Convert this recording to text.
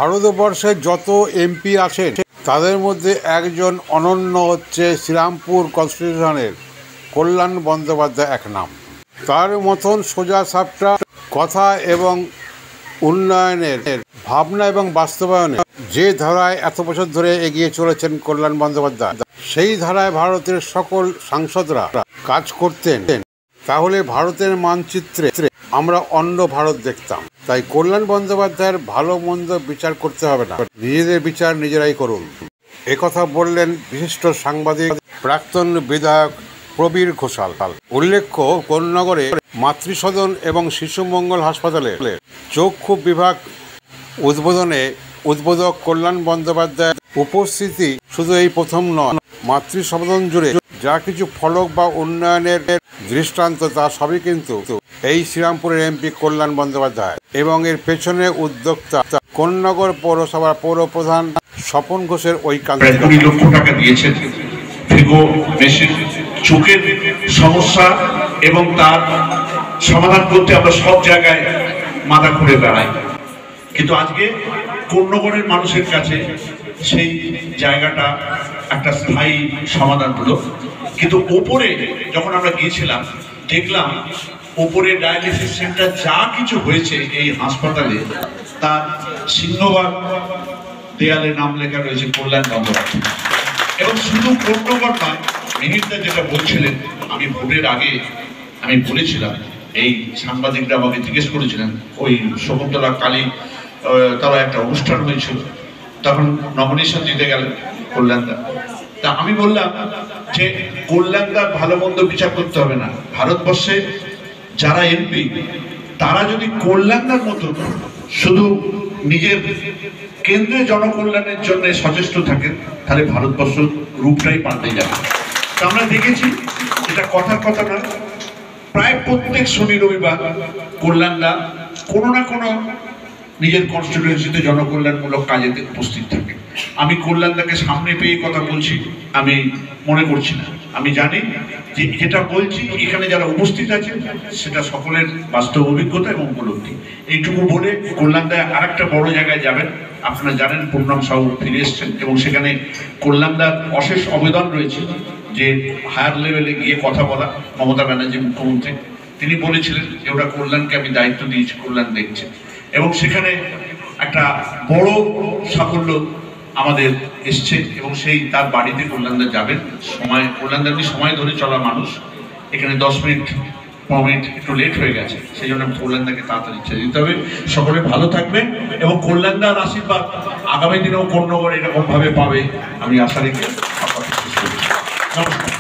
ভারতবর্ষে যত এমপি আছেন তাদের মধ্যে একজন অনন্য হচ্ছে শ্রীরামপুর কনস্টিটিউশনের কল্যাণ বন্দ্যোপাধ্যায় এক নাম। তার মতন সোজা সাপটা কথা এবং উন্নয়নের ভাবনা এবং বাস্তবায়নে যে ধারায় এত বছর ধরে এগিয়ে চলেছেন কল্যাণ বন্দ্যোপাধ্যায়, সেই ধারায় ভারতের সকল সাংসদরা কাজ করতেন, তাহলে ভারতের মানচিত্রে আমরা অন্য ভারত দেখতাম। তাই কল্যাণ বন্দ্যোপাধ্যায়ের ভালো মন্দ বিচার করতে হবে না, নিজেদের বিচার নিজেরাই করুন। একথা বললেন বিশিষ্ট সাংবাদিক প্রাক্তন বিধায়ক প্রবীর ঘোষাল। উল্লেখ্য, কোন্নগরে মাতৃসদন এবং শিশু মঙ্গল হাসপাতালে চক্ষু বিভাগ উদ্বোধনে উদ্বোধক কল্যাণ বন্দ্যোপাধ্যায়ের উপস্থিতি শুধু এই প্রথম নয়, মাতৃসদন জুড়ে যা কিছু ফলক বা উন্নয়নের দৃষ্টান্ত তা সবই কিন্তু এই শ্রীরামপুরের এমপি কল্যাণ বন্দ্যোপাধ্যায় এবং এর পেছনে উদ্যোক্তা কোন্নগর পৌরসভার পৌরপ্রধান স্বপন ঘোষের ঐকান্তিক। 20 লক্ষ টাকা দিয়েছেন ফিগো মেশিন, চোখের সমস্যা এবং তার সমাধান করতে আমরা সব জায়গায় মাথা ঘুরে বেড়াই, কিন্তু আজকে কোন্নগরের মানুষের কাছে সেই জায়গাটা একটা স্থায়ী সমাধান হলো। কিন্তু ওপরে যখন আমরা গিয়েছিলাম দেখলাম ওপরে ডায়ালিসিস সেন্টার যা কিছু হয়েছে এই হাসপাতালে তার সিংহভাগ দেয়ালে নাম লেখা রয়েছে কল্যাণ বন্দ্যোপাধ্যায়। এবং শুধু কোন্নগর নয়, মিহিরদা যেটা বলছিলেন, আমি ভোটের আগে আমি বলেছিলাম, এই সাংবাদিকরা আমাকে জিজ্ঞেস করেছিলেন, ওই শকুন্তলা কালী তারা একটা অনুষ্ঠান হয়েছিল, তখন নমিনেশন দিতে গেলেন কল্যাণদা। তা আমি বললাম যে কল্যাণদার ভালো মন্দ বিচার করতে হবে না, ভারতবর্ষে যারা এমপি তারা যদি কল্যাণদার মতো শুধু নিজের কেন্দ্রের জনকল্যাণের জন্য সচেষ্ট থাকেন, তাহলে ভারতবর্ষ রূপটাই পাল্টে যাবে। তা আমরা দেখেছি, এটা কথার কথা নয়, প্রায় প্রত্যেক শনি রবিবার কল্যাণদা কোনো না কোনো নিজের কনস্টিটিউয়েন্সিতে জনকল্যাণমূলক কাজেতে উপস্থিত থাকে। আমি কল্যাণদাকে সামনে পেয়ে কথা বলছি আমি মনে করছি না, আমি জানি যে যেটা বলছি এখানে যারা উপস্থিত আছে সেটা সকলের বাস্তব অভিজ্ঞতা এবং উপলব্ধি। এইটুকু বলে কল্যাণদা আর একটা বড় জায়গায় যাবেন, আপনারা জানেন পূর্ণম সাহু ফিরে এসছেন এবং সেখানে কল্যাণদার অশেষ অবদান রয়েছে যে হায়ার লেভেলে গিয়ে কথা বলা। মমতা ব্যানার্জি মুখ্যমন্ত্রী তিনি বলেছিলেন যে ওটা কল্যাণকে আমি দায়িত্ব দিয়েছি, কল্যাণ দেখছে, এবং সেখানে একটা বড় সাফল্য আমাদের এসছে এবং সেই তার বাড়িতে কল্যাণদা যাবেন। সময় কল্যাণদা সময় ধরে চলা মানুষ, এখানে 10 মিনিট 15 মিনিট একটু লেট হয়ে গেছে, সেই জন্য কল্যাণদাকে তাড়াতাড়ি ছেড়ে দিতে হবে। সকলে ভালো থাকবেন এবং কল্যাণদার আশীর্বাদ আগামী দিনেও কোন্নগর এরকম ভাবে পাবে আমি আশা রেখে নমস্কার।